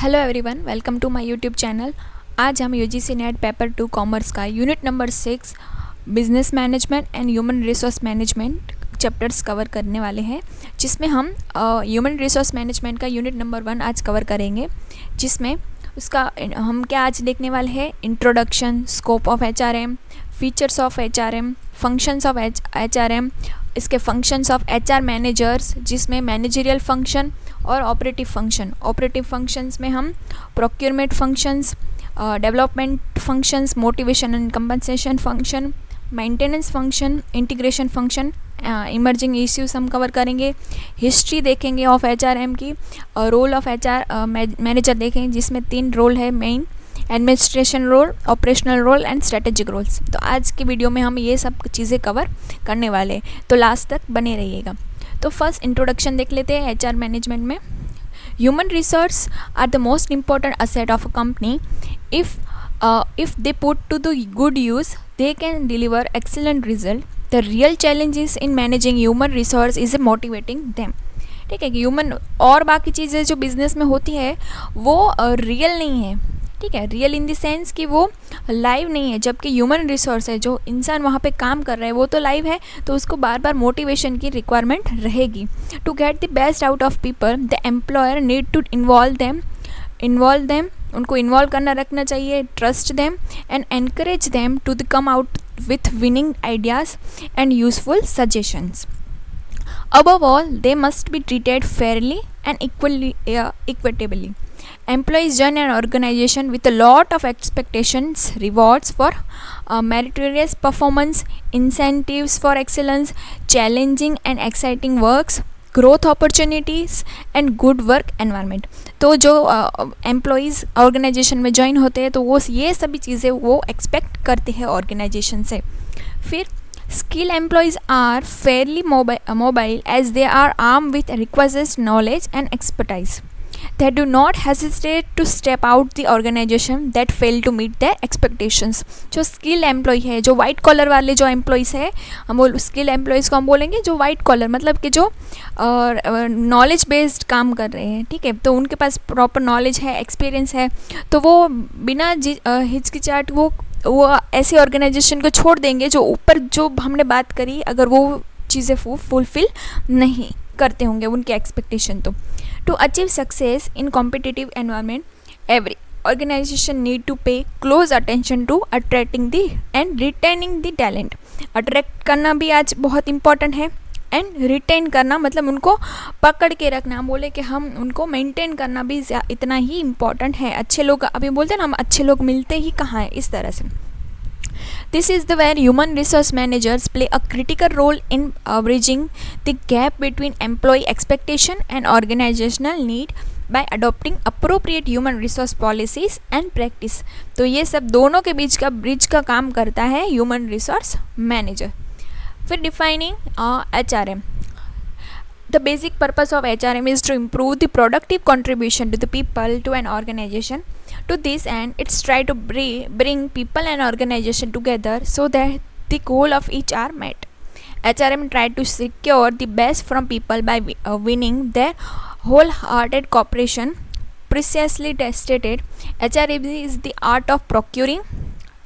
Hello everyone, welcome to my YouTube channel. आज हम UGC NET paper 2 commerce का unit number 6 business management and human resource management chapters cover करने वाले हैं, जिसमें हम ह्यूमन रिसोर्स मैनेजमेंट का यूनिट नंबर 1 आज कवर करेंगे, जिसमें उसका हम क्या आज देखने वाले हैं। Introduction, scope of HRM, features of HRM, functions of HRM, इसके फंक्शंस ऑफ एचआर मैनेजर्स, जिसमें मैनेजरियल फंक्शन और ऑपरेटिव फंक्शंस में हम procurement functions, development functions, motivation and compensation function, maintenance function, integration function, emerging issues हम cover करेंगे। History देखेंगे of HRM की, role of HR manager देखेंगे, जिसमें 3 रोल है main: administration role, operational role and strategic roles. तो आज की वीडियो में हम ये सब चीज़ें कवर करने वाले हैं, तो लास्ट तक बने रहिएगा। तो फर्स्ट इंट्रोडक्शन देख लेते हैं एचआर मैनेजमेंट में। Human resource are the most important asset of a company. if they put to the good use, they can deliver excellent result. The real challenges in managing human resource is motivating them. ठीक है कि human और बाकी चीज़ें जो business में होती है वो रियल नहीं है। ठीक है, रियल इन द सेंस कि वो लाइव नहीं है, जबकि ह्यूमन रिसोर्स है, जो इंसान वहाँ पे काम कर रहा है वो तो लाइव है, तो उसको बार बार मोटिवेशन की रिक्वायरमेंट रहेगी। To get the best out of people, the employer need to involve them, उनको इन्वॉल्व करना रखना चाहिए, trust them and encourage them to the come out with winning ideas and useful suggestions. Above all, they must be treated fairly and equitably. Employees join an organization with a lot of expectations, rewards for meritorious performance, incentives for excellence, challenging and exciting works, growth opportunities and good work environment. तो जो employees organisation में join होते हैं तो वो ये सभी चीज़ें वो एक्सपेक्ट करते हैं ऑर्गेनाइजेशन से। फिर skilled employees are fairly mobile as they are armed with requisite knowledge and expertise. They do not hesitate to step out the organization that fail to meet their expectations. जो skilled employee है, जो white collar वाले जो employees है, हम skilled employees को हम बोलेंगे जो white collar, मतलब कि जो knowledge based काम कर रहे हैं। ठीक है, तो उनके पास proper knowledge है, experience है, तो वो बिना हिचकिचाहट वो ऐसी ऑर्गेनाइजेशन को छोड़ देंगे जो ऊपर जो हमने बात करी, अगर वो चीज़ें फुलफिल नहीं करते होंगे उनके एक्सपेक्टेशन। तो to achieve success in competitive environment, every organisation need to pay close attention to attracting the and retaining the talent. Attract करना भी आज बहुत इंपॉर्टेंट है, एंड रिटेन करना मतलब उनको पकड़ के रखना, हम बोले कि हम उनको मेंटेन करना भी इतना ही इम्पॉर्टेंट है। अच्छे लोग, अभी बोलते हैं ना, हम अच्छे लोग मिलते ही कहाँ हैं, इस तरह से। This is the where human resource managers play a critical role in bridging the gap between employee expectation and organisational need by adopting appropriate human resource policies and practice. तो ये सब दोनों के बीच का ब्रिज का काम करता है ह्यूमन रिसोर्स मैनेजर। फिर defining HRM. The basic purpose of HRM is to improve the productive contribution to the people to an organization. To this end, it's try to bring people and organization together so that the goal of each are met. HRM try to secure the best from people by winning their wholehearted cooperation. Precisely stated, HRM is the art of procuring,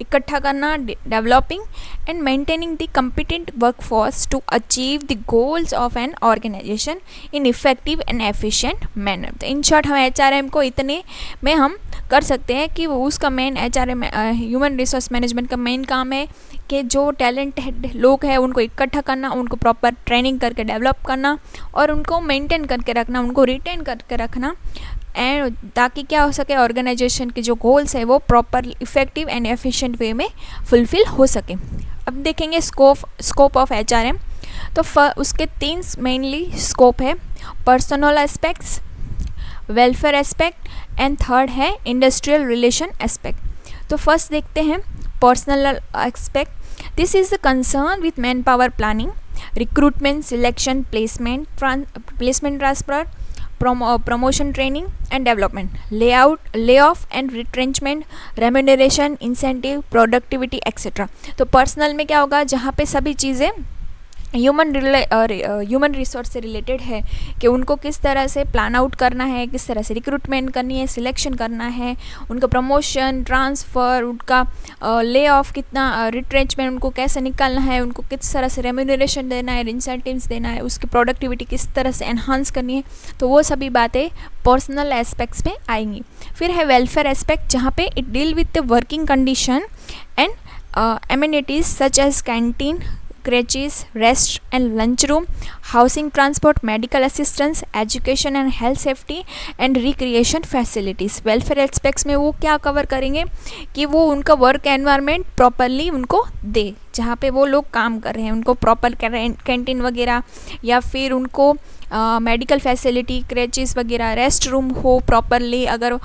इकट्ठा करना, developing and maintaining the competent workforce to achieve the goals of an organisation in effective and efficient manner. तो in short हम HRM को इतने में हम कर सकते हैं कि वो उसका main HRM human resource management का मेन काम है कि जो टैलेंटेड लोग हैं उनको इकट्ठा करना, उनको प्रॉपर ट्रेनिंग करके डेवलप करना और उनको मेंटेन करके रखना, उनको रिटेन करके रखना, एंड ताकि क्या हो सके, ऑर्गेनाइजेशन के जो गोल्स है वो proper effective and efficient way में फुलफिल हो सके। अब देखेंगे स्कोप ऑफ HRM। तो उसके 3 मेनली स्कोप है: personal aspects, welfare aspect and third है इंडस्ट्रियल रिलेशन एस्पेक्ट। तो फर्स्ट देखते हैं personal aspect. This is the concern with man power planning, recruitment, selection, placement transfer, promotion, training and development, layoff and retrenchment, remuneration, incentive, productivity etc. तो personal में क्या होगा, जहाँ पे सभी चीज़ें ह्यूमन रिसोर्स से रिलेटेड है कि उनको किस तरह से प्लान आउट करना है, किस तरह से रिक्रूटमेंट करनी है, सिलेक्शन करना है, उनका प्रमोशन, ट्रांसफ़र, उनका ले ऑफ, कितना रिट्रेंचमेंट, उनको कैसे निकालना है, उनको किस तरह से रेम्यूनरेशन देना है, इंसेंटिव्स देना है, उसकी प्रोडक्टिविटी किस तरह से एनहांस करनी है। तो वो सभी बातें पर्सनल एस्पेक्ट्स में आएंगी। फिर है वेलफेयर एस्पेक्ट, जहाँ पे it deal with the working condition and amenities such as canteen, crèches, rest and lunch room, housing, transport, medical assistance, education and health safety and recreation facilities। Welfare aspects में वो क्या cover करेंगे कि वो उनका work environment properly उनको दे, जहाँ पे वो लोग काम कर रहे हैं उनको प्रॉपर कैंटीन वगैरह, या फिर उनको मेडिकल फैसिलिटी, क्रेचेस वगैरह, रेस्ट रूम हो प्रॉपरली, अगर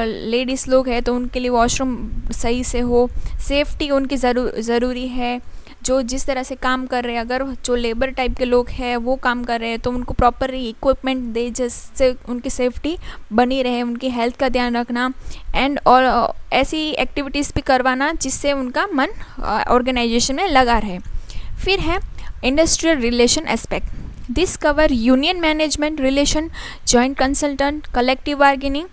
लेडीज़ लोग हैं तो उनके लिए वॉशरूम सही से हो, सेफ्टी उनकी ज़रूरी है। जो जिस तरह से काम कर रहे हैं, अगर जो लेबर टाइप के लोग हैं वो काम कर रहे हैं तो उनको प्रॉपर इक्विपमेंट दे जिससे उनकी सेफ्टी बनी रहे, उनकी हेल्थ का ध्यान रखना एंड और ऐसी एक्टिविटीज़ भी करवाना जिससे उनका मन ऑर्गेनाइजेशन में लगा रहे। फिर है industrial relation aspect, this cover union management relation, joint consultant, collective bargaining,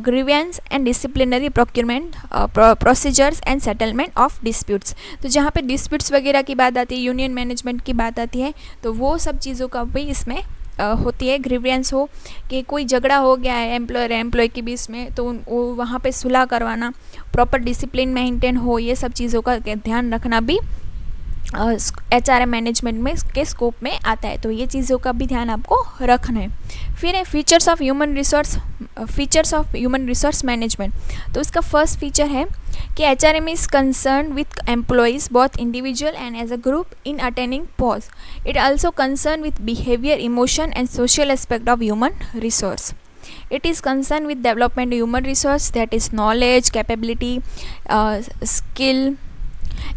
grievance and disciplinary procurement procedures and settlement of disputes. तो जहाँ पे डिस्प्यूट्स वगैरह की बात आती है, यूनियन मैनेजमेंट की बात आती है, तो वो सब चीज़ों का भी इसमें होती है। ग्रीवेंस हो कि कोई झगड़ा हो गया है एम्प्लॉयर एम्प्लॉय के बीच में, तो वो वहाँ पे सुलह करवाना, प्रॉपर डिसिप्लिन मेंटेन हो, ये सब चीज़ों का ध्यान रखना भी HRM मैनेजमेंट में के स्कोप में आता है। तो ये चीज़ों का भी ध्यान आपको रखना है। फिर है features of human resource management. तो इसका फर्स्ट फीचर है कि HRM is concern with employees both individual and as a group in attaining pause. It also concern with behaviour, emotion and social aspect of human resource. It is concerned with development of human resource, that is knowledge, capability, skill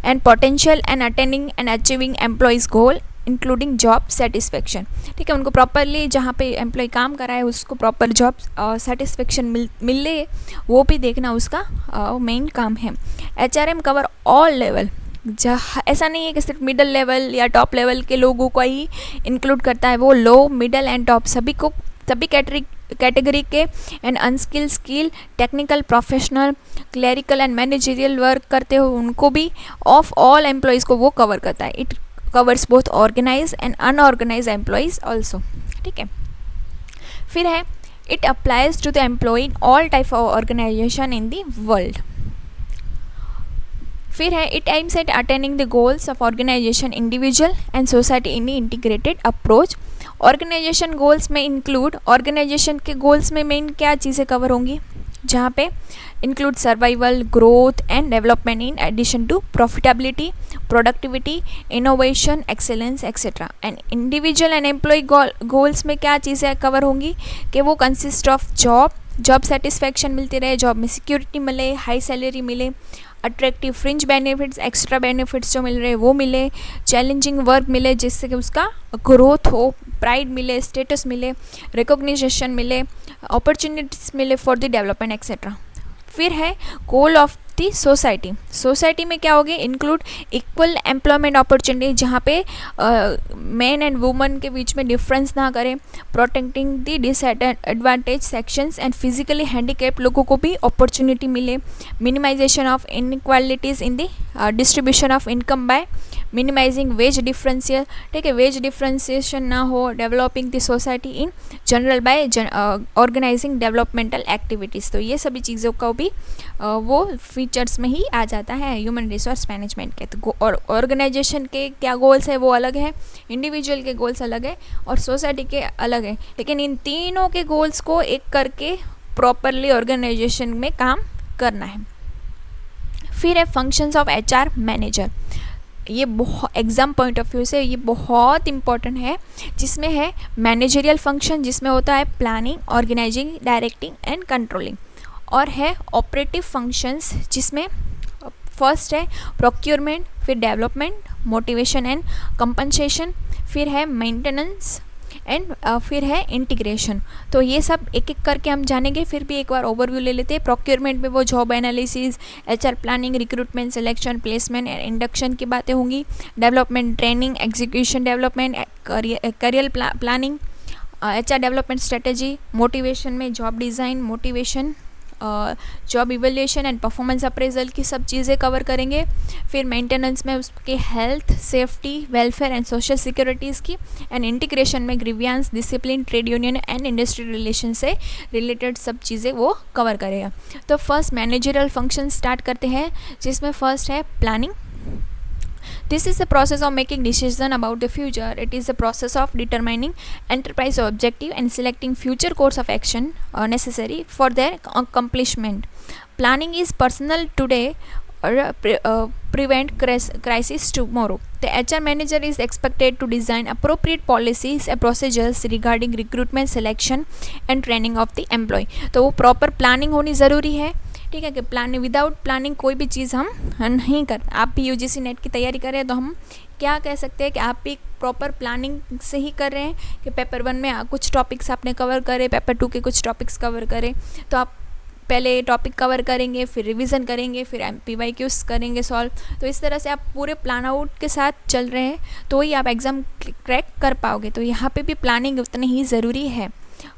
and potential, and attaining and achieving employees goal including job satisfaction. ठीक है, उनको properly जहाँ पे employ काम कर रहा है उसको प्रॉपर जॉब सेटिस्फेक्शन मिले, वो भी देखना उसका मेन काम है। HRM कवर ऑल लेवल, जहाँ ऐसा नहीं है कि सिर्फ मिडल लेवल या टॉप लेवल के लोगों को ही इंक्लूड करता है, वो लो, मिडल एंड टॉप सभी को, सभी कैटेगरी के and unskilled, skill, technical, professional, clerical and managerial work करते हो उनको भी, ऑफ ऑल एम्प्लॉयज़ को वो कवर करता है। It covers both organise and unorganise employees also. ठीक है, फिर है it applies to the employee in all type of organisation in the world. फिर है it aims at attaining the goals of organisation, individual and society in integrated approach. Organisation goals में include, organisation के goals में main क्या चीज़ें cover होंगी, जहाँ पे include survival, growth and development in addition to profitability, productivity, innovation, excellence etcetera. And individual and employee goals में क्या चीज़ें कवर होंगी कि वो कंसिस्ट ऑफ जॉब सेटिस्फैक्शन मिलती रहे, जॉब में सिक्योरिटी मिले, हाई सैलरी मिले, attractive fringe benefits, extra benefits जो मिल रहे हैं वो मिले, चैलेंजिंग वर्क मिले जिससे कि उसका ग्रोथ हो, प्राइड मिले, स्टेटस मिले, रिकॉग्निशन मिले, अपॉर्चुनिटीज़ मिले फॉर द डेवलपमेंट एक्सेट्रा। फिर है goal of the society. Society में क्या होगी, इंक्लूड इक्वल एम्प्लॉयमेंट अपॉर्चुनिटी, जहाँ पे मैन एंड वुमन के बीच में डिफरेंस ना करें, protecting the disadvantage sections and physically handicap लोगों को भी अपॉर्चुनिटी मिले, minimisation of inequalities in the distribution of income by minimising wage differential. ठीक है, वेज डिफरेंशिएशन ना हो, developing the society in general by organising developmental activities. तो ये सभी चीज़ों का भी वो फीचर्स में ही आ जाता है ह्यूमन रिसोर्स मैनेजमेंट के। तो और ऑर्गेनाइजेशन के क्या गोल्स है वो अलग है, इंडिविजुअल के गोल्स अलग है और सोसाइटी के अलग है, लेकिन इन तीनों के गोल्स को एक करके प्रॉपरली ऑर्गेनाइजेशन में काम करना है। फिर है फंक्शंस ऑफ HR मैनेजर। ये बहुत एग्ज़ाम पॉइंट ऑफ व्यू से ये बहुत इंपॉर्टेंट है, जिसमें है मैनेजरियल फंक्शन, जिसमें होता है planning, organising, directing and controlling, और है ऑपरेटिव फंक्शंस जिसमें फर्स्ट है प्रोक्योरमेंट, फिर डेवलपमेंट, मोटिवेशन एंड कंपनसेशन, फिर है मेंटेनेंस, एंड फिर है इंटीग्रेशन। तो ये सब एक एक करके हम जानेंगे, फिर भी एक बार ओवरव्यू ले लेते हैं। प्रोक्योरमेंट में वो job analysis, HR planning, recruitment, selection, placement and induction की बातें होंगी। Development, training, execution development, career planning, HR development strategy. Motivation में job design, motivation, job evaluation and performance appraisal की सब चीज़ें कवर करेंगे। फिर मेंटेनेंस में उसके health, safety, welfare and social securities की। एंड इंटीग्रेशन में grievance, discipline, trade union and industry relation से रिलेटेड सब चीज़ें वो कवर करेगा। तो फर्स्ट मैनेजरियल फंक्शन स्टार्ट करते हैं, जिसमें फर्स्ट है planning. This is the process of making decision about the future. It is the process of determining enterprise objective and selecting future course of action necessary for their accomplishment. Planning is personal today or prevent crisis tomorrow. The HR manager is expected to design appropriate policies and procedures regarding recruitment, selection and training of the employee. तो वो proper planning होनी ज़रूरी है, ठीक है, कि planning, without planning कोई भी चीज़ हम नहीं कर। आप भी यूजीसी नेट की तैयारी कर रहे हैं तो हम क्या कह सकते हैं कि आप भी प्रॉपर प्लानिंग से ही कर रहे हैं, कि पेपर 1 में कुछ टॉपिक्स आपने कवर करे, पेपर 2 के कुछ टॉपिक्स कवर करें। तो आप पहले टॉपिक कवर करेंगे, फिर रिवीजन करेंगे, फिर MPYQs करेंगे सॉल्व। तो इस तरह से आप पूरे प्लान आउट के साथ चल रहे हैं तो ही आप एग्ज़ाम क्रैक कर पाओगे। तो यहाँ पे भी प्लानिंग उतनी ही ज़रूरी है।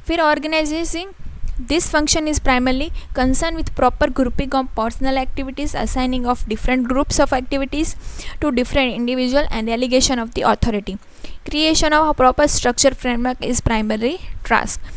फिर organising, this function is primarily concerned with proper grouping of personal activities, assigning of different groups of activities to different individual and delegation of the authority. Creation of a proper structure framework is primary task.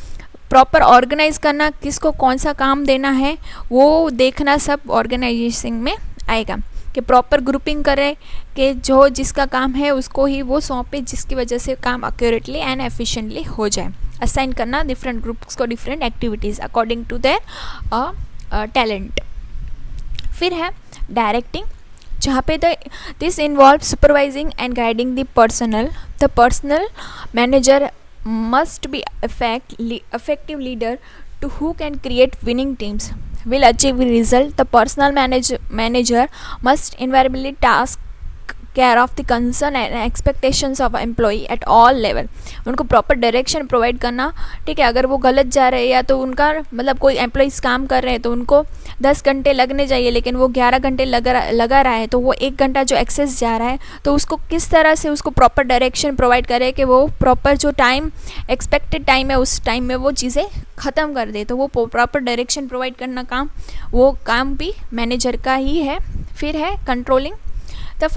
Proper organise करना, किसको कौन सा काम देना है वो देखना सब ऑर्गेनाइजेशन में आएगा, कि प्रॉपर ग्रुपिंग करें कि जो जिसका काम है उसको ही वो सौंपे, जिसकी वजह से काम एक्यूरेटली एंड एफिशिएंटली हो जाए। असाइन करना डिफरेंट ग्रुप्स को different activities according to their talent. फिर है डायरेक्टिंग, जहाँ पे this involve supervising and guiding the personnel manager must be effective leader to who can create winning teams will achieve result. The personal manager must invariably task care of the concern and expectations of employee at all level. उनको proper direction provide करना, ठीक है। अगर वो गलत जा रहे हैं या तो उनका मतलब कोई एम्प्लॉइज़ काम कर रहे हैं तो उनको 10 घंटे लगने चाहिए लेकिन वो 11 घंटे लगा रहा है, तो वो 1 घंटा जो एक्सेस जा रहा है तो उसको किस तरह से उसको प्रॉपर डायरेक्शन प्रोवाइड करे कि वो प्रॉपर जो टाइम एक्सपेक्टेड टाइम है उस टाइम में वो चीज़ें ख़त्म कर दे। तो वो प्रॉपर डायरेक्शन प्रोवाइड करना वो काम भी मैनेजर का ही है। फिर है controlling, the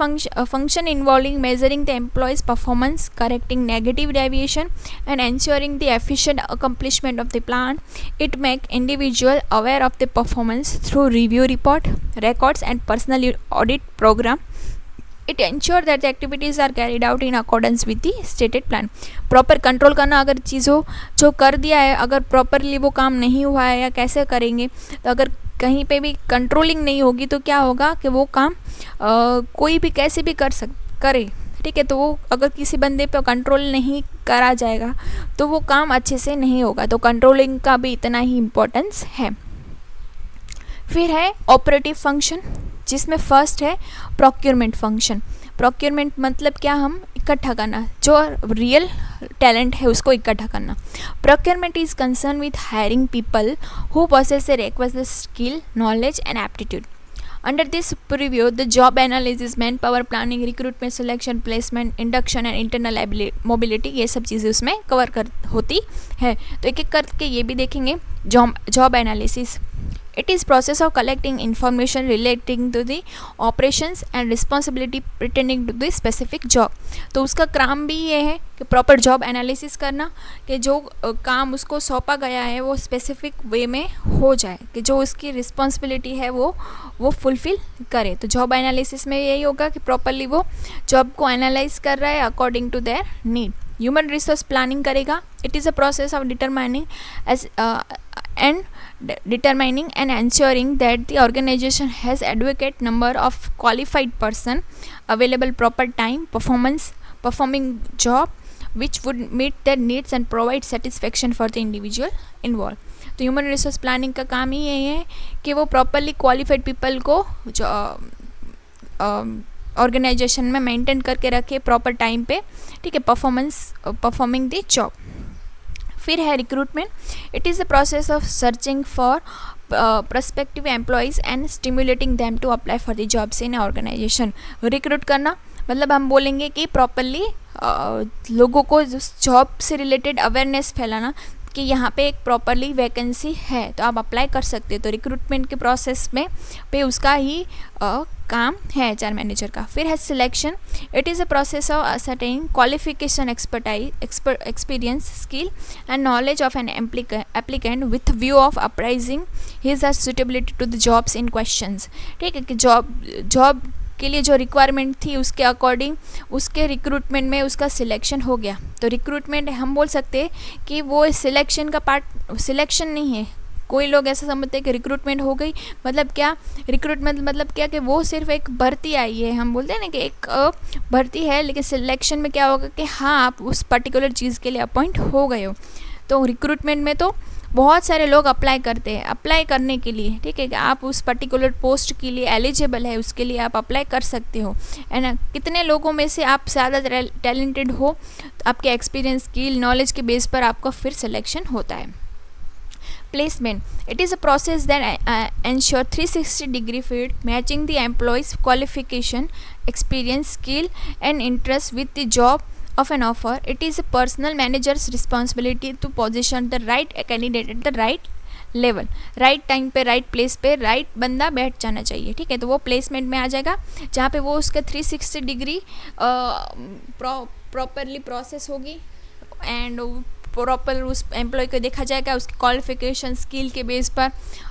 function involving measuring the employee's performance, correcting negative deviation and ensuring the efficient accomplishment of the plan. It make individual aware of the performance through review report, records and personal audit program. It ensure that the activities are carried out in accordance with the stated plan. Proper control करना, अगर चीज़ों जो कर दिया है अगर properly वो काम नहीं हुआ है या कैसे करेंगे, तो अगर कहीं पे भी कंट्रोलिंग नहीं होगी तो क्या होगा कि वो काम कोई भी कैसे भी करे, ठीक है। तो वो अगर किसी बंदे पे कंट्रोल नहीं करा जाएगा तो वो काम अच्छे से नहीं होगा। तो कंट्रोलिंग का भी इतना ही इम्पोर्टेंस है। फिर है ऑपरेटिव फंक्शन, जिसमें फर्स्ट है प्रोक्योरमेंट फंक्शन। प्रोक्योरमेंट मतलब क्या, हम इकट्ठा करना, जो रियल टैलेंट है उसको इकट्ठा करना। Procurement is concern with hiring people who possess the requisite skill, knowledge and aptitude. Under this purview, the job analysis, manpower planning, recruitment, selection, placement, induction and internal mobility, ये सब चीज़ें उसमें cover होती है। तो एक एक करके ये भी देखेंगे। Job analysis, it is process of collecting information relating to the operations and responsibility pertaining to the specific job. तो उसका काम भी ये है कि प्रॉपर जॉब एनालिसिस करना, कि जो काम उसको सौंपा गया है वो स्पेसिफिक वे में हो जाए, कि जो उसकी रिस्पॉन्सिबिलिटी है वो फुलफिल करे। तो जॉब एनालिसिस में यही होगा कि प्रॉपरली वो जॉब को एनालाइज कर रहा है according to their need. Human resource planning करेगा, it is a process of determining and ensuring that the organization has adequate number of qualified person available, proper time, performing job which would meet their needs and provide satisfaction for the individual involved. तो human resource planning का काम ही यही है कि वो properly qualified people को organisation में maintain करके रखे प्रॉपर टाइम पे, ठीक है, परफॉर्मिंग द जॉब। फिर है recruitment. It is the process of searching for prospective employees and stimulating them to apply for the jobs in organization। Recruit करना मतलब हम बोलेंगे कि प्रॉपरली लोगों को जॉब से रिलेटेड अवेयरनेस फैलाना कि यहाँ पे एक प्रॉपरली वैकेंसी है तो आप अप्लाई कर सकते हो। तो रिक्रूटमेंट के प्रोसेस में पे उसका ही काम है एचआर मैनेजर का। फिर है selection. It is a process of ascertaining qualification, experience, skill and knowledge of an applicant with view of appraising his or suitability to the jobs in questions. ठीक है कि जॉब के लिए जो रिक्वायरमेंट थी उसके अकॉर्डिंग उसके रिक्रूटमेंट में उसका सिलेक्शन हो गया। तो रिक्रूटमेंट हम बोल सकते हैं कि वो सिलेक्शन का पार्ट, सिलेक्शन नहीं है। कोई लोग ऐसा समझते हैं कि रिक्रूटमेंट हो गई मतलब क्या, रिक्रूटमेंट मतलब क्या कि वो सिर्फ एक भर्ती आई है। हम बोलते हैं ना कि एक भर्ती है, लेकिन सिलेक्शन में क्या होगा कि हाँ आप उस पर्टिकुलर चीज़ के लिए अपॉइंट हो गए हो। तो रिक्रूटमेंट में तो बहुत सारे लोग अप्लाई करते हैं, अप्लाई करने के लिए, ठीक है कि आप उस पर्टिकुलर पोस्ट के लिए एलिजिबल है, उसके लिए आप अप्लाई कर सकते हो, है ना। कितने लोगों में से आप ज़्यादा टैलेंटेड हो, तो आपके एक्सपीरियंस, स्किल, नॉलेज के बेस पर आपका फिर सिलेक्शन होता है। Placement. It is a process that ensure 360-degree fit, matching the employee's qualification, experience, skill, and interest with the job of an offer. It is a personal manager's responsibility to position the right candidate at the right level, right time पे, right place पे, right बंदा बैठ जाना चाहिए। ठीक है, तो वो प्लेसमेंट में आ जाएगा जहाँ पे वो उसका 360 डिग्री प्रॉपरली प्रोसेस होगी एंड प्रॉपर उस एम्प्लॉय को देखा जाएगा उसकी क्वालिफिकेशन, स्किल के बेस पर,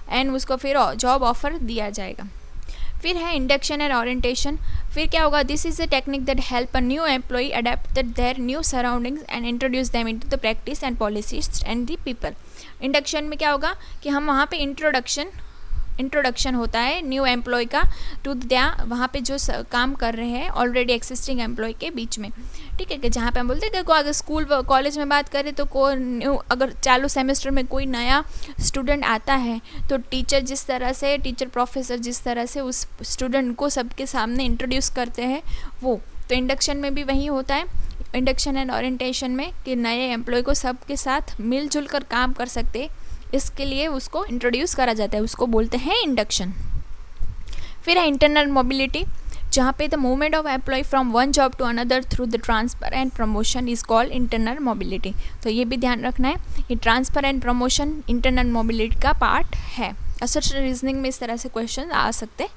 एंड उसको फिर जॉब ऑफर दिया जाएगा। फिर है इंडक्शन एंड ओरिएंटेशन। फिर क्या होगा, this is a technique that help a new employ adapt their new surroundings and introduce them into the practice and policies and the people. Induction में क्या होगा कि हम वहाँ पे इंट्रोडक्शन होता है न्यू एम्प्लॉय का टू वहाँ पे जो काम कर रहे हैं ऑलरेडी एक्सिस्टिंग एम्प्लॉय के बीच में। ठीक है कि जहाँ पे हम बोलते हैं कि अगर स्कूल कॉलेज में बात करें तो अगर चालू सेमेस्टर में कोई नया स्टूडेंट आता है तो टीचर प्रोफेसर जिस तरह से उस स्टूडेंट को सबके सामने इंट्रोड्यूस करते हैं वो, तो इंडक्शन में भी वही होता है, इंडक्शन एंड ओरिएंटेशन में, कि नए एम्प्लॉय को सबके साथ मिलजुल कर काम कर सकते, इसके लिए उसको इंट्रोड्यूस करा जाता है, उसको बोलते हैं इंडक्शन। फिर है इंटरनल मोबिलिटी, जहाँ पे the movement of employee from one job to another through the transfer and promotion is called internal mobility. तो ये भी ध्यान रखना है, ये transfer and promotion internal mobility का पार्ट है। असर्शन रीजनिंग में इस तरह से क्वेश्चन आ सकते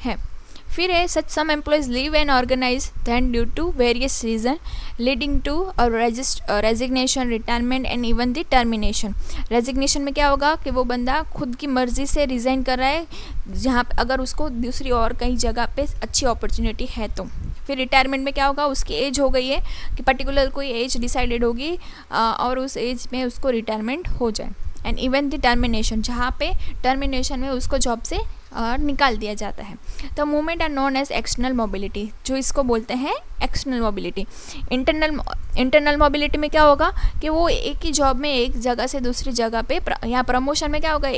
हैं। फिर है such some employees leave and organise then due to various reason leading to resignation, retirement and even the termination. Resignation में क्या होगा कि वो बंदा खुद की मर्जी से रिज़ाइन कर रहा है जहाँ अगर उसको दूसरी और कहीं जगह पे अच्छी अपॉर्चुनिटी है तो। फिर रिटायरमेंट में क्या होगा, उसकी एज हो गई है कि पर्टिकुलर कोई एज डिसाइडेड होगी और उस एज में उसको रिटायरमेंट हो जाए। एंड इवन द टर्मिनेशन, जहाँ पे टर्मिनेशन में उसको जॉब से निकाल दिया जाता है। तो movement are known as external mobility, जो इसको बोलते हैं एक्सटर्नल मोबिलिटी। इंटरनल मोबिलिटी में क्या होगा कि वो एक ही जॉब में एक जगह से दूसरी जगह पे, यहाँ प्रमोशन में क्या होगा,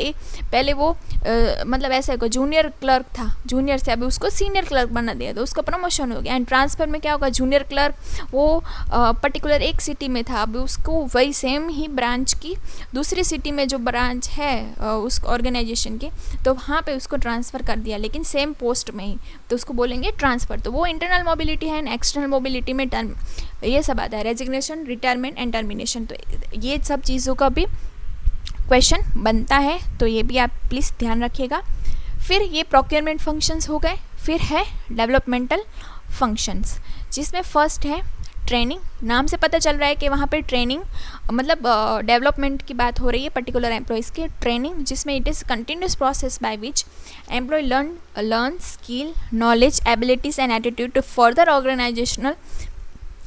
पहले वो मतलब ऐसा है, जूनियर क्लर्क था, जूनियर से अभी उसको सीनियर क्लर्क बना दिया तो उसका प्रमोशन हो गया। एंड ट्रांसफ़र में क्या होगा, जूनियर क्लर्क वो पर्टिकुलर एक सिटी में था, अभी उसको वही सेम ही ब्रांच की दूसरी सिटी में जो ब्रांच है उस ऑर्गेनाइजेशन की, तो वहाँ पे उसको ट्रांसफ़र कर दिया लेकिन सेम पोस्ट में ही, तो उसको बोलेंगे ट्रांसफ़र। तो वो इंटरनल मोबिलिटी है। एंड एक्सटर्नल मोबिलिटी में ये सब आता है, रेजिग्नेशन, रिटायरमेंट एंड टर्मिनेशन। तो ये सब चीज़ों का भी क्वेश्चन बनता है, तो ये भी आप प्लीज़ ध्यान रखिएगा। फिर ये प्रोक्योरमेंट फंक्शंस हो गए। फिर है डेवलपमेंटल फंक्शंस, जिसमें फर्स्ट है ट्रेनिंग। नाम से पता चल रहा है कि वहाँ पे ट्रेनिंग मतलब डेवलपमेंट की बात हो रही है पर्टिकुलर एम्प्लॉयज़ की ट्रेनिंग, जिसमें it is continuous process by which employee learn skill, knowledge, abilities and attitude to further organisational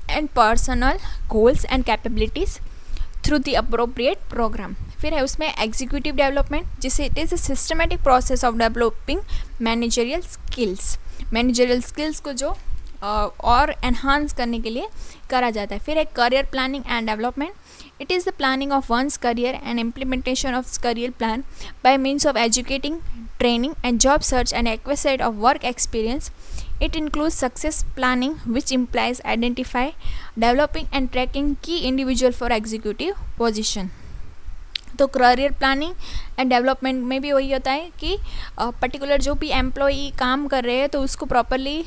and personal goals and capabilities through the appropriate programme. फिर है उसमें एग्जीक्यूटिव डेवलपमेंट, जिसे it is a systematic process of developing managerial skills. Managerial skills को जो और enhance करने के लिए करा जाता है। फिर है career planning and development. It is the planning of one's career and implementation of career plan by means of educating, training and job search and acquisition of work experience It includes success planning, which implies identify, developing and tracking key individual for executive position. तो career planning and development में भी वही होता है कि particular जो भी employee काम कर रहे हैं तो उसको प्रॉपरली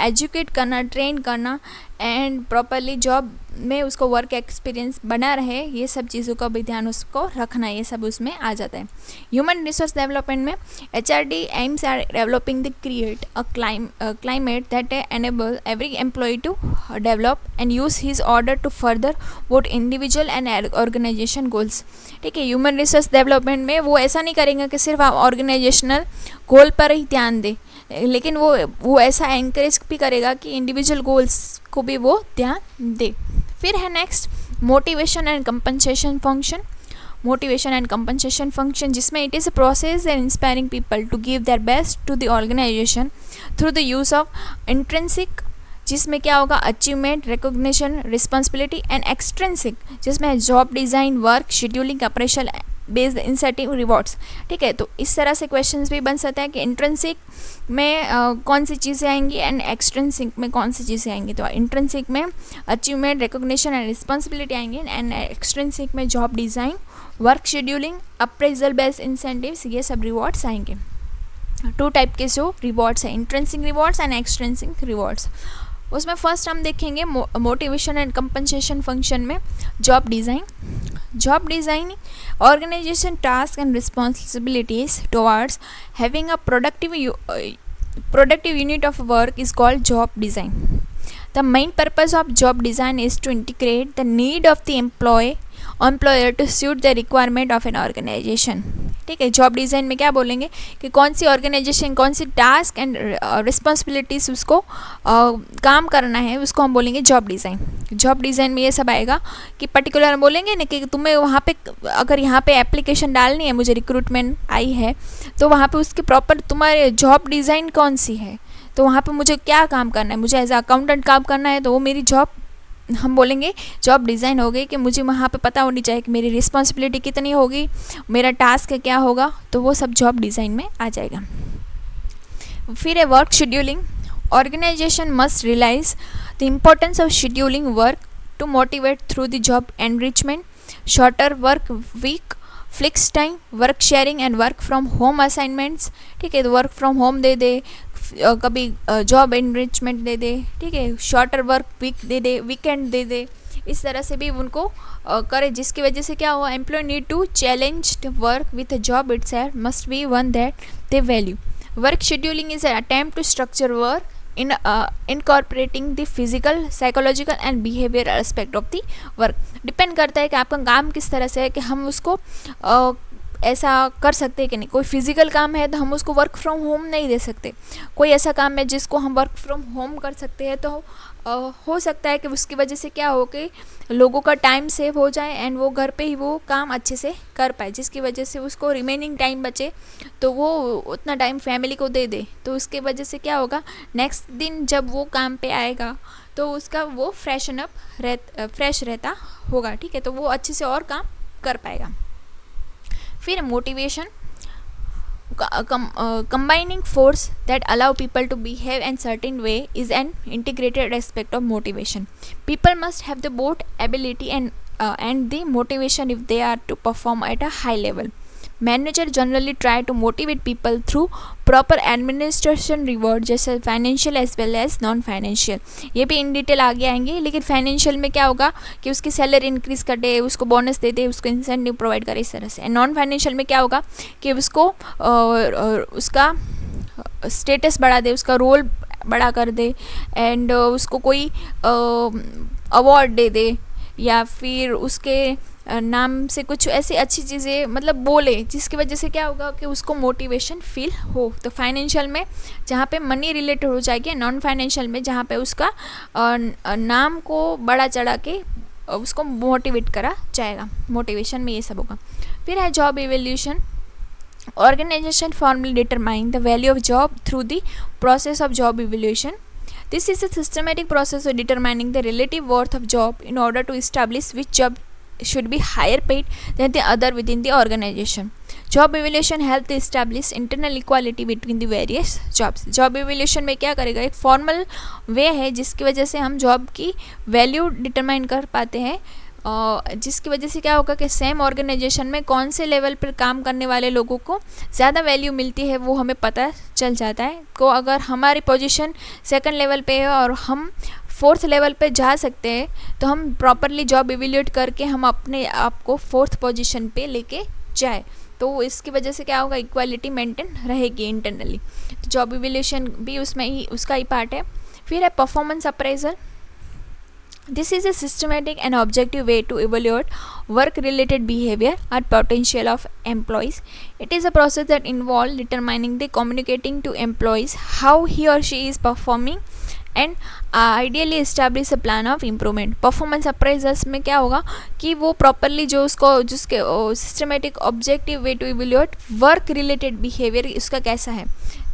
एजुकेट करना, ट्रेन करना एंड प्रॉपरली जॉब में उसको वर्क एक्सपीरियंस बना रहे, ये सब चीज़ों का भी ध्यान उसको रखना, ये सब उसमें आ जाता है. ह्यूमन रिसोर्स डेवलपमेंट में HRD aims are developing the create a climate that enable every employee to develop and use his order to further both individual and organisation goals. ठीक है, ह्यूमन रिसोर्स डेवलपमेंट में वो ऐसा नहीं करेंगे कि सिर्फ आप ऑर्गेनाइजेशनल गोल पर ही ध्यान दें, लेकिन वो ऐसा एनकरेज भी करेगा कि इंडिविजुअल गोल्स को भी वो ध्यान दे. फिर है next motivation and compensation function. Motivation and compensation function जिसमें it is a process and inspiring people to give their best to the organisation through the use of intrinsic, जिसमें क्या होगा achievement, recognition, responsibility and extrinsic, जिसमें job design, work scheduling, operation based incentive, rewards. ठीक है, तो इस तरह से क्वेश्चंस भी बन सकता है कि इंट्रिंसिक में कौन सी चीज़ें आएंगी एंड एक्सट्रिंसिक में कौन सी चीज़ें आएंगी. तो इंट्रिंसिक में अचीवमेंट, रिकॉग्निशन एंड रिस्पॉन्सिबिलिटी आएंगे एंड एक्सट्रिंसिक में job design, work scheduling, appraisal based incentives, ये सब रिवॉर्ड्स आएंगे. 2 टाइप के जो रिवॉर्ड्स हैं, intrinsic rewards and extrinsic rewards. उसमें फर्स्ट हम देखेंगे मोटिवेशन एंड कंपनसेशन फंक्शन में job design. Job design organization tasks and responsibilities towards having a productive unit of work is called job design. The main purpose of job design is to integrate the need of the employer to suit the requirement of an organization. ठीक है, job design में क्या बोलेंगे कि कौन सी organisation कौन सी task and responsibilities उसको काम करना है, उसको हम बोलेंगे जॉब डिज़ाइन. जॉब डिज़ाइन में ये सब आएगा कि पर्टिकुलर बोलेंगे ना कि तुम्हें वहाँ पे अगर यहाँ पे एप्लीकेशन डालनी है, मुझे रिक्रूटमेंट आई है तो वहाँ पे उसके प्रॉपर तुम्हारे जॉब डिज़ाइन कौन सी है, तो वहाँ पे मुझे क्या काम करना है, मुझे एज अकाउंटेंट काम करना है तो वो मेरी जॉब हम बोलेंगे जॉब डिज़ाइन हो गई कि मुझे वहाँ पे पता होनी चाहिए कि मेरी रिस्पॉन्सिबिलिटी कितनी होगी, मेरा टास्क क्या होगा, तो वो सब जॉब डिज़ाइन में आ जाएगा. फिर है work scheduling. Organisation must realise the importance of scheduling work to motivate through the job enrichment, shorter work week, flex time, work sharing and work from home assignments. ठीक है, तो वर्क फ्रॉम होम दे दे, कभी job enrichment दे दे, ठीक है, शॉर्टर वर्क वीक दे दे, वीकेंड दे दे, इस तरह से भी उनको करे, जिसकी वजह से क्या हुआ employee need to challenge work with a job itself must be one that they value. Work scheduling is a attempt to structure work in incorporating the physical, psychological and behavioral aspect of the work. Depend करता है कि आपका काम किस तरह से है कि हम उसको ऐसा कर सकते हैं कि नहीं. कोई फिजिकल काम है तो हम उसको वर्क फ्रॉम होम नहीं दे सकते, कोई ऐसा काम है जिसको हम वर्क फ्रॉम होम कर सकते हैं, तो हो सकता है कि उसकी वजह से क्या हो कि लोगों का टाइम सेव हो जाए एंड वो घर पे ही वो काम अच्छे से कर पाए, जिसकी वजह से उसको रिमेनिंग टाइम बचे तो वो उतना टाइम फैमिली को दे दे, तो उसके वजह से क्या होगा नेक्स्ट दिन जब वो काम पे आएगा तो उसका वो फ्रेश रहता होगा. ठीक है, तो वो अच्छे से और काम कर पाएगा. फिर motivation, combining force that allow people to behave in certain way is an integrated aspect of motivation. People must have the both ability and the motivation if they are to perform at a high level. Manager generally try to motivate people through proper administration reward, जैसे financial as well as non financial. ये भी in detail आगे आएंगे, लेकिन financial में क्या होगा कि उसकी सैलरी इंक्रीज़ कर दे, उसको बोनस दे दे, उसको इंसेंटिव प्रोवाइड करे, इस तरह से. नॉन फाइनेंशियल में क्या होगा कि उसको उसका स्टेटस बढ़ा दे, उसका रोल बड़ा कर दे एंड उसको कोई अवार्ड दे दे या फिर उसके नाम से कुछ ऐसी अच्छी चीज़ें मतलब बोले, जिसकी वजह से क्या होगा कि उसको मोटिवेशन फील हो. तो फाइनेंशियल में जहाँ पे मनी रिलेटेड हो जाएगी, नॉन फाइनेंशियल में जहाँ पे उसका नाम को बड़ा चढ़ा के उसको मोटिवेट करा जाएगा. मोटिवेशन में ये सब होगा. फिर है job evaluation. Organisation formally determine the value of job through the process of job evaluation. This is a systematic process of determining the relative worth of job in order to establish which job should be higher paid than the other within the organization. Job evaluation help establish internal equality between the various jobs. Job evaluation में क्या करेगा, एक formal way है जिसकी वजह से हम job की वैल्यू डिटरमाइन कर पाते हैं, जिसकी वजह से क्या होगा कि सेम ऑर्गेनाइजेशन में कौन से लेवल पर काम करने वाले लोगों को ज़्यादा वैल्यू मिलती है वो हमें पता चल जाता है। को अगर हमारी पोजीशन सेकंड लेवल पे है और हम फोर्थ लेवल पे जा सकते हैं तो हम प्रॉपरली जॉब इवैल्यूएट करके हम अपने आप को फोर्थ पोजीशन पे लेके जाए, तो इसकी वजह से क्या होगा, इक्वालिटी मेंटेन रहेगी इंटरनली। तो जॉब इवैल्यूएशन भी उसमें ही उसका ही पार्ट है। फिर है performance appraisal. This is a systematic and objective way to evaluate work-related behavior or potential of employees. It is a process that involves determining the communicating to employees how he or she is performing and ideally establish a plan of improvement. Performance appraisals में क्या होगा कि वो properly जो उसको जिसके systematic objective way to evaluate work related behavior उसका कैसा है,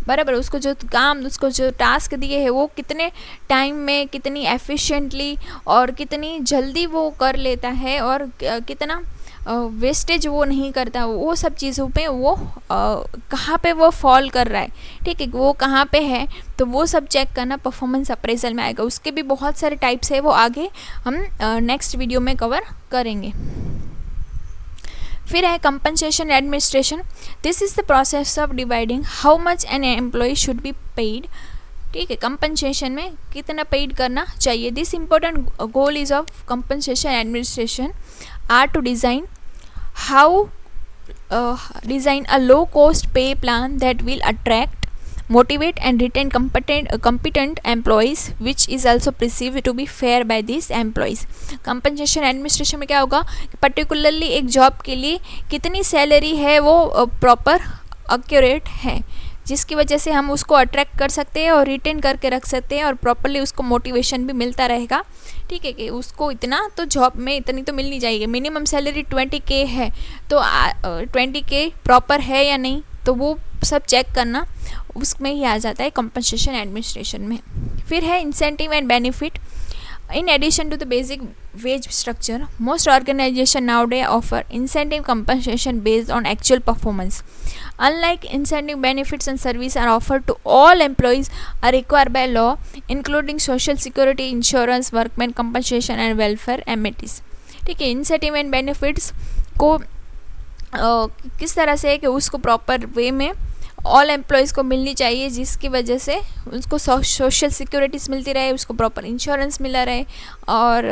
बराबर, उसको जो काम उसको जो टास्क दिए है वो कितने टाइम में कितनी एफिशिएंटली और कितनी जल्दी वो कर लेता है और कितना वेस्टेज वो नहीं करता, वो सब चीज़ों पे वो कहाँ पे वो फॉल कर रहा है, ठीक है, वो कहाँ पे है, तो वो सब चेक करना परफॉर्मेंस अप्रेजल में आएगा। उसके भी बहुत सारे टाइप्स है, वो आगे हम नेक्स्ट वीडियो में कवर करेंगे। फिर है compensation administration. This is the process of dividing how much an employee should be paid, ठीक है, कंपनसेशन में कितना पेड करना चाहिए। This important goal is of compensation administration are to design a low cost pay plan that will attract, motivate and retain competent employees, which is also perceived to be fair by these employees. Compensation administration में क्या होगा, particularly एक job के लिए कितनी salary है वो proper accurate है, जिसकी वजह से हम उसको अट्रैक्ट कर सकते हैं और रिटेन करके रख सकते हैं और प्रॉपरली उसको मोटिवेशन भी मिलता रहेगा, ठीक है, कि उसको इतना तो जॉब में इतनी तो मिलनी चाहिए। मिनिमम सैलरी 20K है तो 20K प्रॉपर है या नहीं, तो वो सब चेक करना उसमें ही आ जाता है कंपनसेशन एडमिनिस्ट्रेशन में। फिर है incentive and benefit. In addition to the basic wage structure, most organizations nowadays offer incentive compensation based on actual performance. Unlike incentive benefits and services are offered to all employees are required by law, including social security, insurance, workmen compensation and welfare amenities. ठीक है, incentive and benefits को किस तरह से है कि उसको proper way में ऑल एम्प्लॉयज़ को मिलनी चाहिए, जिसकी वजह से उसको सोशल सिक्योरिटीज़ मिलती रहे, उसको प्रॉपर इंश्योरेंस मिला रहे और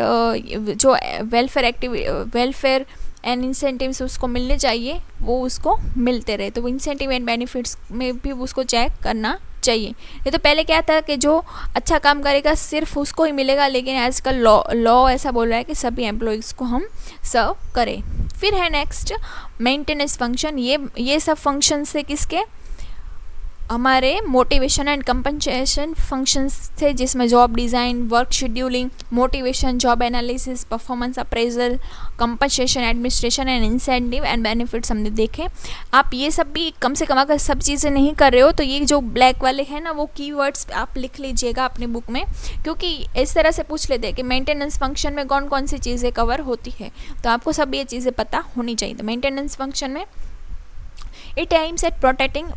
जो वेलफेयर एंड इंसेंटिव्स उसको मिलने चाहिए वो उसको मिलते रहे। तो वो इंसेंटिव एंड बेनिफिट्स में भी उसको चेक करना चाहिए। ये तो पहले क्या था कि जो अच्छा काम करेगा सिर्फ उसको ही मिलेगा, लेकिन आजकल लॉ ऐसा बोल रहा है कि सभी एम्प्लॉयज़ को हम सर्व करें। फिर है नेक्स्ट मेंटेनेंस फंक्शन। ये सब फंक्शन से किसके, हमारे मोटिवेशन एंड कंपनसेशन फंक्शंस थे, जिसमें job design, work scheduling, motivation, job analysis, performance appraisal, compensation administration and incentive and benefits हमने देखे। आप ये सब भी कम से कम अगर सब चीज़ें नहीं कर रहे हो तो ये जो ब्लैक वाले हैं ना वो कीवर्ड्स आप लिख लीजिएगा अपने बुक में, क्योंकि इस तरह से पूछ लेते हैं कि मेंटेनेंस फंक्शन में कौन कौन सी चीज़ें कवर होती है, तो आपको सब ये चीज़ें पता होनी चाहिए। तो मेंटेनेंस फंक्शन में it aims at protecting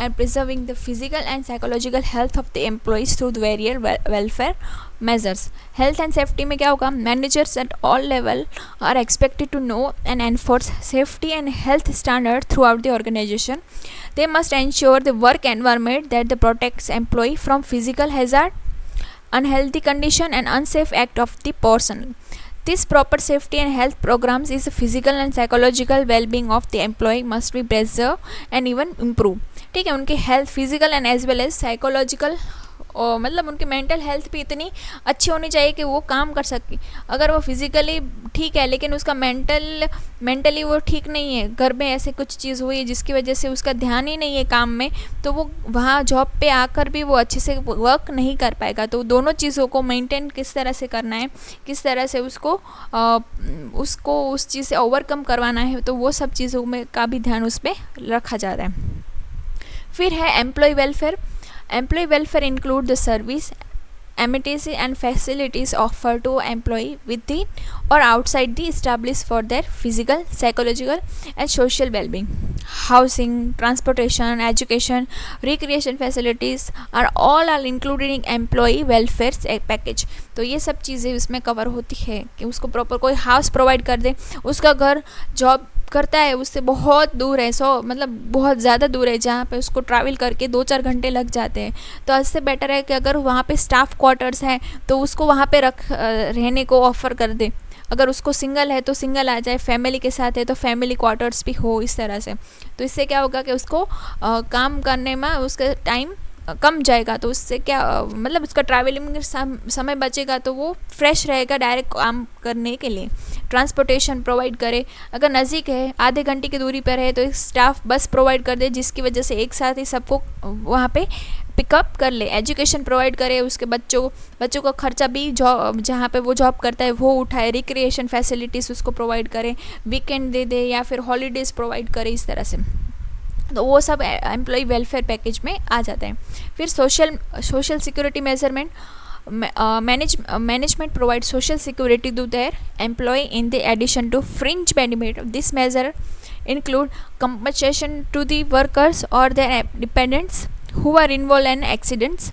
and preserving the physical and psychological health of the employees through the various welfare measures. Health and safety में क्या होगा, managers at all level are expected to know and enforce safety and health standards throughout the organization. They must ensure the work environment that protects employee from physical hazard, unhealthy condition and unsafe act of the person. This proper safety and health programs is the physical and psychological well-being of the employee must be preserved and even improve. ठीक है, उनकी health physical and as well as psychological और मतलब उनकी mental health भी इतनी अच्छी होनी चाहिए कि वो काम कर सके। अगर वो फिज़िकली ठीक है लेकिन उसका मेंटली वो ठीक नहीं है, घर में ऐसे कुछ चीज़ हुई है जिसकी वजह से उसका ध्यान ही नहीं है काम में, तो वो वहाँ जॉब पे आकर भी वो अच्छे से वर्क नहीं कर पाएगा। तो दोनों चीज़ों को मेंटेन किस तरह से करना है, किस तरह से उसको उस चीज़ से ओवरकम करवाना है, तो वो सब चीज़ों में का भी ध्यान उस पर रखा जा रहा है। फिर है employee welfare. Employee welfare include the service amenities and facilities offered to employee within or outside the established for their physical, psychological and social well-being. Housing, transportation, education, recreation facilities are included in employee welfare package. तो ये सब चीज़ें उसमें cover होती है कि उसको proper कोई हाउस प्रोवाइड कर दे, उसका घर जॉब करता है उससे बहुत दूर है, मतलब बहुत ज़्यादा दूर है, जहाँ पे उसको ट्रैवल करके 2-4 घंटे लग जाते हैं. तो इससे बेटर है कि अगर वहाँ पे स्टाफ क्वार्टर्स हैं तो उसको वहाँ पे रहने को ऑफ़र कर दे. अगर उसको सिंगल है तो सिंगल आ जाए, फैमिली के साथ है तो फैमिली क्वार्टर्स भी हो, इस तरह से. तो इससे क्या होगा कि उसको काम करने में उसका टाइम कम जाएगा. तो उससे क्या मतलब उसका ट्रैवलिंग में समय बचेगा, तो वो फ्रेश रहेगा डायरेक्ट काम करने के लिए. ट्रांसपोर्टेशन प्रोवाइड करे, अगर नज़दीक है आधे घंटे की दूरी पर है तो एक स्टाफ बस प्रोवाइड कर दे, जिसकी वजह से एक साथ ही सबको वहाँ पे पिकअप कर ले. एजुकेशन प्रोवाइड करे, उसके बच्चों का खर्चा भी जहाँ पे वो जॉब करता है वो उठाए. रिक्रिएशन फैसिलिटीज़ उसको प्रोवाइड करे, वीकेंड दे दे या फिर हॉलीडेज़ प्रोवाइड करे, इस तरह से. तो वो सब एम्प्लॉय वेलफेयर पैकेज में आ जाते हैं. फिर social security measurement management provides social security to their employee in the addition to fringe benefit. This measure include compensation to the workers or their dependents who are involved in accidents,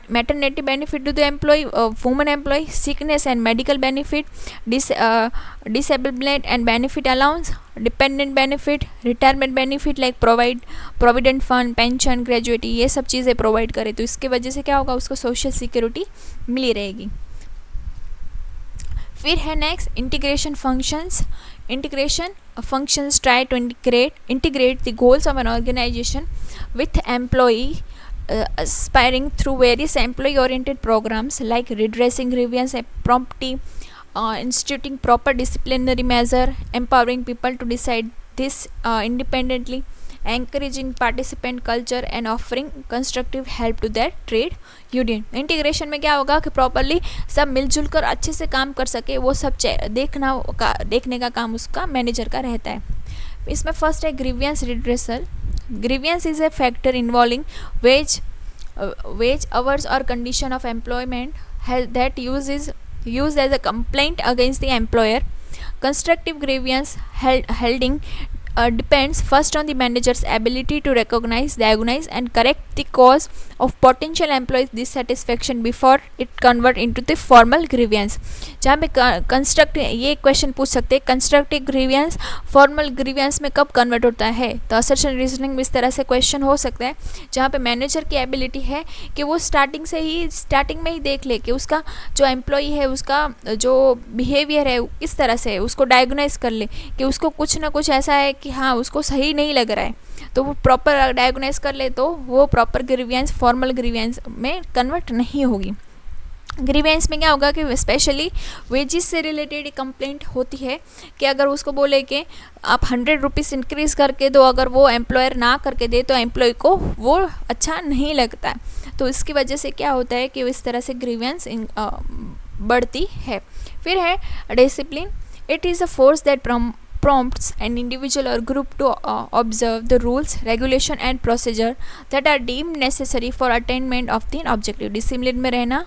maternity benefit to the employee, woman employee, sickness and medical benefit, disablement and benefit allowance, dependent benefit, retirement benefit like provident fund, pension, gratuity, ये सब चीज़ें provide करे. तो इसके वजह से क्या होगा, उसको सोशल सिक्योरिटी मिली रहेगी. फिर है next integration functions. Integration functions try to integrate the goals of an organization with employee aspiring through various employee-oriented programs like redressing grievance, promptly instituting proper disciplinary measure, empowering people to decide this independently, encouraging participant culture and offering constructive help to their trade union. Integration में क्या होगा कि properly सब मिलजुल कर अच्छे से काम कर सके, वो सब देखने का काम उसका मैनेजर का रहता है. इसमें फर्स्ट है grievance redressal. Grievance is a factor involving wage hours or condition of employment that used as a complaint against the employer. Constructive grievance holding depends first on the manager's ability to recognize, diagnose and correct the cause of potential employees' dissatisfaction before it convert into the formal grievance. जहाँ पे ये question पूछ सकते हैं, constructive grievance formal grievance में कब convert होता है. तो असर्शन रीजनिंग में इस तरह से क्वेश्चन हो सकता है, जहाँ पे मैनेजर की एबिलिटी है कि वो स्टार्टिंग में ही देख ले कि उसका जो एम्प्लॉई है उसका जो बिहेवियर है इस तरह से है, उसको डायग्नोज कर ले कि उसको कुछ ना कुछ ऐसा है कि हाँ उसको सही नहीं लग रहा है, तो वो प्रॉपर डायग्नोज कर ले तो वो प्रॉपर ग्रीवियंस फॉर्मल ग्रीवियंस में कन्वर्ट नहीं होगी. ग्रीवेंस में क्या होगा कि स्पेशली वेजिस से रिलेटेड कंप्लेंट होती है कि अगर उसको बोले कि आप 100 रुपीज़ इंक्रीज़ करके दो, अगर वो एम्प्लॉयर ना करके दे तो एम्प्लॉय को वो अच्छा नहीं लगता. तो इसकी वजह से क्या होता है कि इस तरह से ग्रीवेंस बढ़ती है. फिर है discipline. It is a force that prompts an individual or group to observe the rules, regulation and procedure that are deemed necessary for attainment of the objective. Discipline में रहना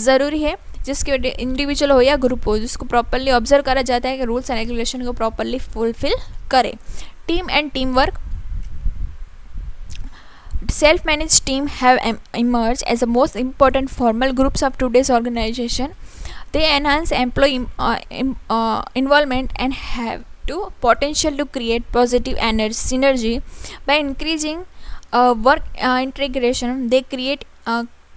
ज़रूरी है, जिसके इंडिविजुअल हो या ग्रुप हो, जिसको प्रॉपरली ऑब्जर्व करा जाता है कि रूल्स एंड रेगुलेशन को प्रॉपरली फुलफिल करे. Team and team work. Self-managed team have emerged as the most important formal groups of today's organization. They enhance employee involvement and have to potential to create positive synergy by increasing work integration. They create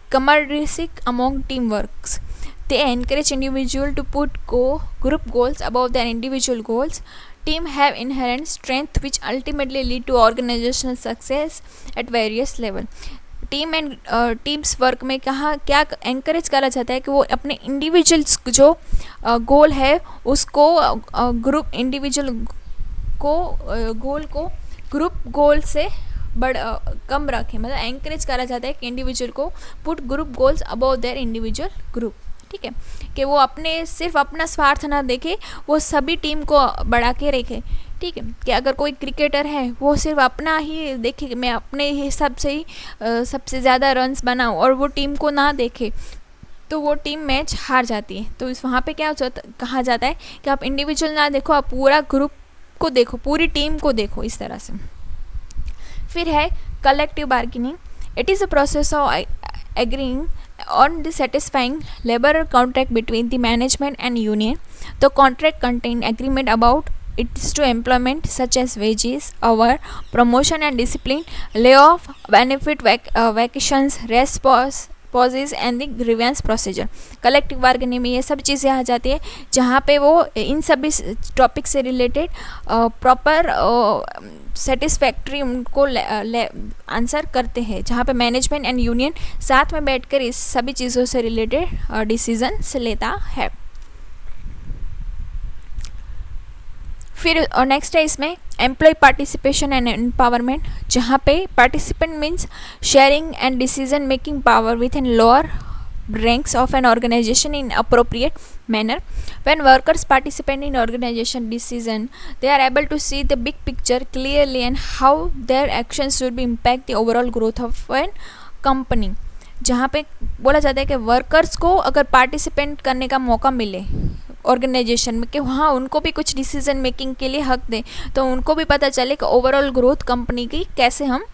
camaraderie among teamworks. They encourage individual to put group goals above their individual goals. Team have inherent strength which ultimately lead to organizational success at various level. Team and teams work में क्या encourage करा जाता है कि वो अपने individuals जो गोल है उसको ग्रुप इंडिविजुअल को गोल को ग्रुप गोल से कम रखें. मतलब एंकरेज करा जाता है कि इंडिविजुअल को put group goals above their individual group. ठीक है, कि वो सिर्फ अपना स्वार्थ ना देखे, वो सभी टीम को बढ़ा के रखे. ठीक है, कि अगर कोई क्रिकेटर है वो सिर्फ अपना ही देखे कि मैं अपने हिसाब से ही सबसे ज़्यादा रन्स बनाऊं और वो टीम को ना देखे, तो वो टीम मैच हार जाती है। तो इस वहाँ पे क्या कहा जाता है कि आप इंडिविजुअल ना देखो, आप पूरा ग्रुप को देखो, पूरी टीम को देखो, इस तरह से। फिर है collective bargaining. It is a process of agreeing on the satisfying labor contract between the management and union. The contract contain agreement about its to employment such as wages, hour, promotion and discipline, layoff, benefit, vacations, rest pauses and the grievance procedure. Collective bargaining में ये सब चीज़ें आ जाती है, जहाँ पे वो इन सभी टॉपिक से रिलेटेड प्रॉपर सेटिस्फैक्ट्री उनको आंसर करते हैं, जहाँ पे मैनेजमेंट एंड यूनियन साथ में बैठकर इस सभी चीज़ों से रिलेटेड डिसीजंस लेता है। फिर नेक्स्ट है इसमें एम्प्लॉय पार्टिसिपेशन एंड एम्पावरमेंट, जहाँ पे participant means sharing and decision making power with in lower ranks of an organization in appropriate manner. When workers participate in organization decision, they are able to see the big picture clearly and how their actions should be impact the overall growth of an company. जहाँ पे बोला जाता है कि workers को अगर participant करने का मौका मिले ऑर्गेनाइजेशन में, कि वहाँ उनको भी कुछ डिसीजन मेकिंग के लिए हक दें, तो उनको भी पता चले कि ओवरऑल ग्रोथ कंपनी की कैसे हम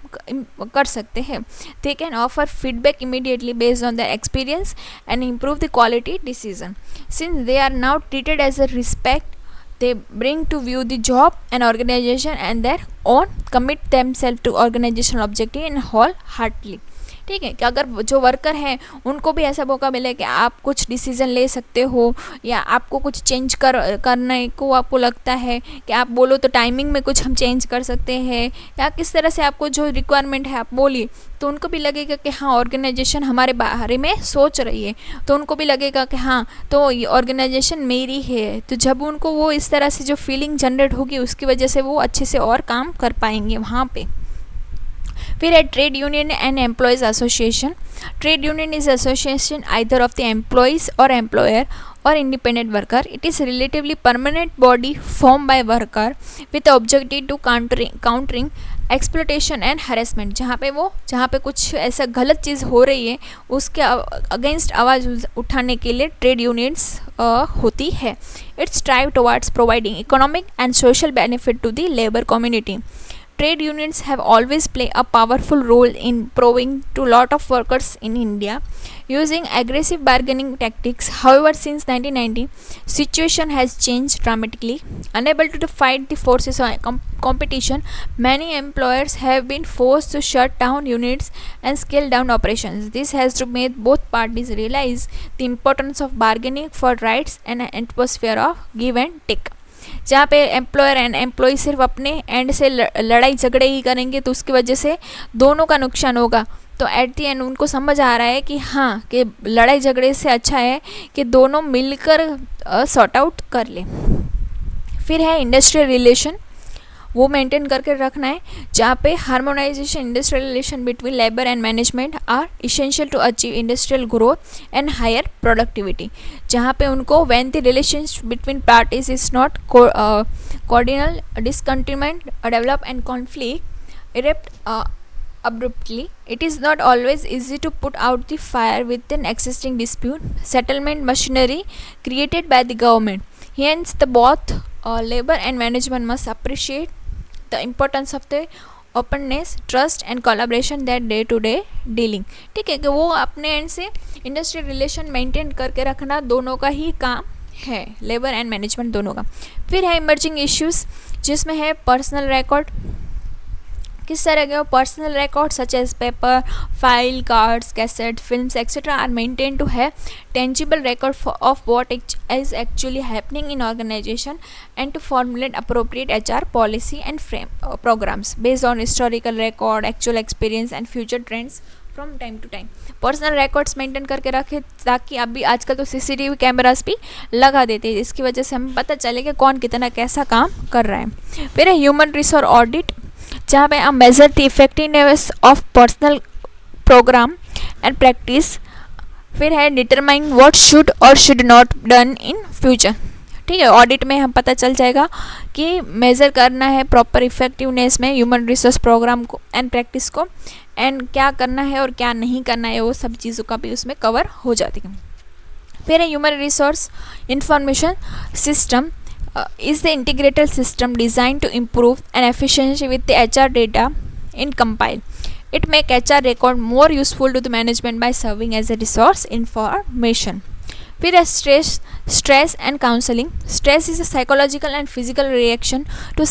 कर सकते हैं। They can offer feedback immediately based on the experience and improve the quality decision. Since they are now treated as a respect, they bring to view the job and organization and their own commit themselves to organizational objective and wholeheartedly। ठीक है, कि अगर जो worker हैं उनको भी ऐसा मौका मिले कि आप कुछ डिसीज़न ले सकते हो, या आपको कुछ चेंज करने को आपको लगता है कि आप बोलो तो टाइमिंग में कुछ हम चेंज कर सकते हैं, या किस तरह से आपको जो रिक्वायरमेंट है आप बोलिए, तो उनको भी लगेगा कि हाँ ऑर्गेनाइजेशन हमारे बारे में सोच रही है, तो उनको भी लगेगा कि हाँ तो ये ऑर्गेनाइजेशन मेरी है। तो जब उनको वो इस तरह से जो फीलिंग जनरेट होगी, उसकी वजह से वो अच्छे से और काम कर पाएंगे वहाँ पे। फिर है trade union and employees association. Trade union is association either of the employees और employer or independent worker. It is relatively permanent body formed by worker with the objective to countering exploitation and harassment. जहाँ पे कुछ ऐसा गलत चीज़ हो रही है उसके अगेंस्ट आवाज़ उठाने के लिए ट्रेड यूनियंस होती है। Its strive towards providing economic and social benefit to the labour community. Trade unions have always played a powerful role in proving to lot of workers in India using aggressive bargaining tactics. However, since 1990, situation has changed dramatically. Unable to fight the forces of competition, many employers have been forced to shut down units and scale down operations. This has made both parties realize the importance of bargaining for rights and an atmosphere of give and take. जहाँ पे employer and employ सिर्फ अपने and से लड़ाई झगड़े ही करेंगे, तो उसकी वजह से दोनों का नुकसान होगा। तो एट दी एंड उनको समझ आ रहा है कि हाँ कि लड़ाई झगड़े से अच्छा है कि दोनों मिलकर सॉर्ट आउट कर ले। फिर है इंडस्ट्रियल रिलेशन, वो मेंटेन करके रखना है, जहाँ पे harmonisation industrial relation between labour and management are essential to achieve industrial growth and higher productivity. जहाँ पे उनको when the relationship between parties is not cordial, discontentment develop and conflict erupt abruptly. It is not always easy to put out the fire with an existing dispute settlement machinery created by the government. Hence, the both labor and management must appreciate the importance of the openness, trust and collaboration that day to day dealing. ठीक है, कि वो अपने and से industrial relation maintain करके रखना दोनों का ही काम है, लेबर एंड मैनेजमेंट दोनों का। फिर है इमर्जिंग इश्यूज, जिसमें है पर्सनल रिकॉर्ड। किस तरह के personnel record such as paper, file, cards, cassette, films etcetera are maintain to have tangible record of what is actually happening in organization and to formulate appropriate HR policy and programs based on historical record, actual experience and future trends from time to time. Personal records maintain करके रखें, ताकि अभी आजकल तो CCTV cameras भी लगा देते हैं, इसकी वजह से हमें पता चले कि कौन कितना कैसा काम कर रहा है। फिर है ह्यूमन रिसोर्स ऑडिट, जहाँ पे हम measure the effectiveness of personnel programme and practice. फिर है डिटरमाइन व्हाट शुड और should not done in future. ठीक है, ऑडिट में हम पता चल जाएगा कि मेज़र करना है प्रॉपर इफेक्टिवनेस में ह्यूमन रिसोर्स प्रोग्राम को एंड प्रैक्टिस को, एंड क्या करना है और क्या नहीं करना है, वो सब चीज़ों का भी उसमें कवर हो जाती है। फिर है human resource information system is the integrated system designed to improve an efficiency with the HR data in compile. It make HR record more useful to the management by serving as a resource information. फिर है stress and counseling. Stress is a psychological and physical reaction to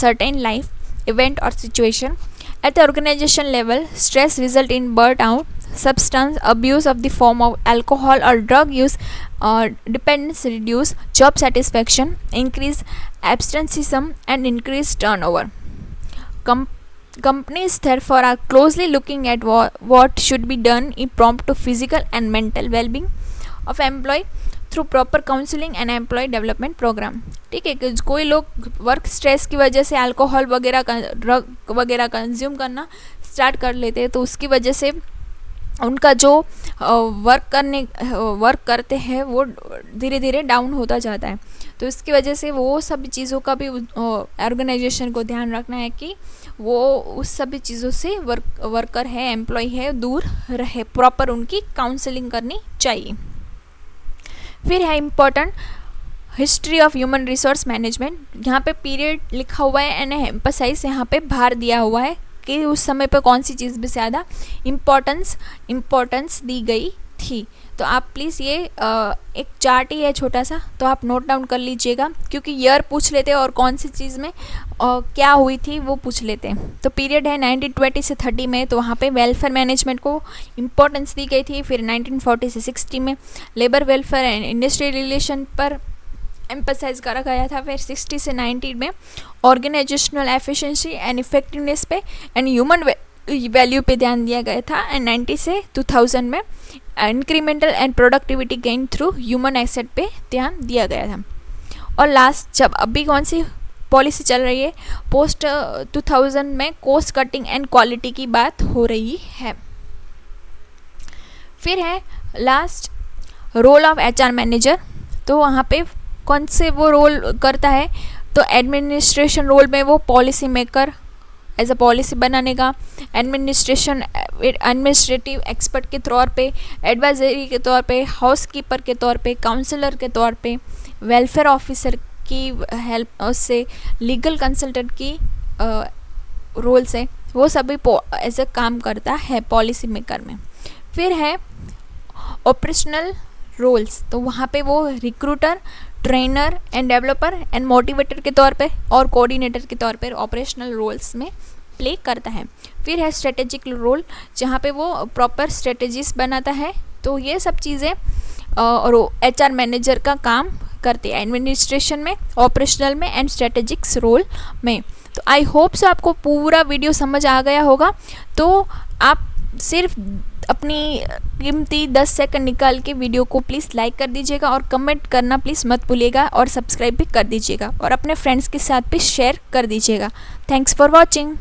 certain life event or situation. At the organization level, stress result in burnout, substance abuse of the form of alcohol or drug use, dependence, reduce job satisfaction, increase absenteeism and increase turnover. Companies therefore are closely looking at what should be done in prompt to physical and mental well-being of employee through proper counselling and employee development programme. ठीक है, कि कोई लोग work stress की वजह से alcohol वगैरह drug वगैरह कंज्यूम करना स्टार्ट कर लेते हैं, तो उसकी वजह से उनका जो वर्क करते हैं वो धीरे धीरे डाउन होता जाता है. तो इसकी वजह से वो सभी चीज़ों का भी ऑर्गेनाइजेशन को ध्यान रखना है कि वो उस सभी चीज़ों से वर्कर है, एम्प्लॉय है, दूर रहे. प्रॉपर उनकी काउंसलिंग करनी चाहिए. फिर है important history of human resource management. यहाँ पे पीरियड लिखा हुआ है एंड एम्फसाइज यहाँ पे भार दिया हुआ है कि उस समय पे कौन सी चीज़ भी ज़्यादा इम्पोर्टेंस दी गई थी. तो आप प्लीज़ ये एक चार्ट ही है छोटा सा, तो आप नोट डाउन कर लीजिएगा, क्योंकि ईयर पूछ लेते हैं और कौन सी चीज़ में क्या हुई थी वो पूछ लेते हैं. तो पीरियड है 1920 से 30 में, तो वहाँ पे वेलफेयर मैनेजमेंट को इम्पोर्टेंस दी गई थी. फिर 1940 से 60 में labour welfare and industry relation पर एम्फसाइज करा गया था. फिर 60 से 90 में ऑर्गेनाइजेशनल एफिशिएंसी एंड इफेक्टिवनेस पे एंड ह्यूमन वैल्यू पे ध्यान दिया गया था. एंड 90 से 2000 में incremental and productivity gain through human asset पे ध्यान दिया गया था. और लास्ट जब अभी कौन सी पॉलिसी चल रही है, पोस्ट 2000 में कॉस्ट कटिंग एंड क्वालिटी की बात हो रही है. फिर है last role of HR manager. तो वहाँ पे कौन से वो रोल करता है, तो एडमिनिस्ट्रेशन रोल में वो policy maker as a policy बनाने का, एडमिनिस्ट्रेटिव एक्सपर्ट के तौर पे, एडवाइजरी के तौर पे, हाउस कीपर के तौर पे, काउंसलर के तौर पे, वेलफेयर ऑफिसर की हेल्प से, लीगल कंसल्टेंट की रोल से वो सभी एज अ काम करता है पॉलिसी मेकर में. फिर है ऑपरेशनल रोल्स. तो वहाँ पे वो recruiter, trainer end developer and motivator के तौर पे और कोऑर्डिनेटर के तौर पे ऑपरेशनल रोल्स में प्ले करता है. फिर है स्ट्रेटेजिक रोल, जहाँ पे वो प्रॉपर स्ट्रेटेजीज बनाता है. तो ये सब चीज़ें और HR मैनेजर का काम करते हैं एडमिनिस्ट्रेशन में, ऑपरेशनल में एंड स्ट्रेटेजिक्स रोल में. तो आई होप सो आपको पूरा वीडियो समझ आ गया होगा. तो आप सिर्फ अपनी कीमती 10 सेकंड निकाल के वीडियो को प्लीज़ लाइक कर दीजिएगा और कमेंट करना प्लीज़ मत भूलिएगा, और सब्सक्राइब भी कर दीजिएगा और अपने फ्रेंड्स के साथ भी शेयर कर दीजिएगा. Thanks for watching.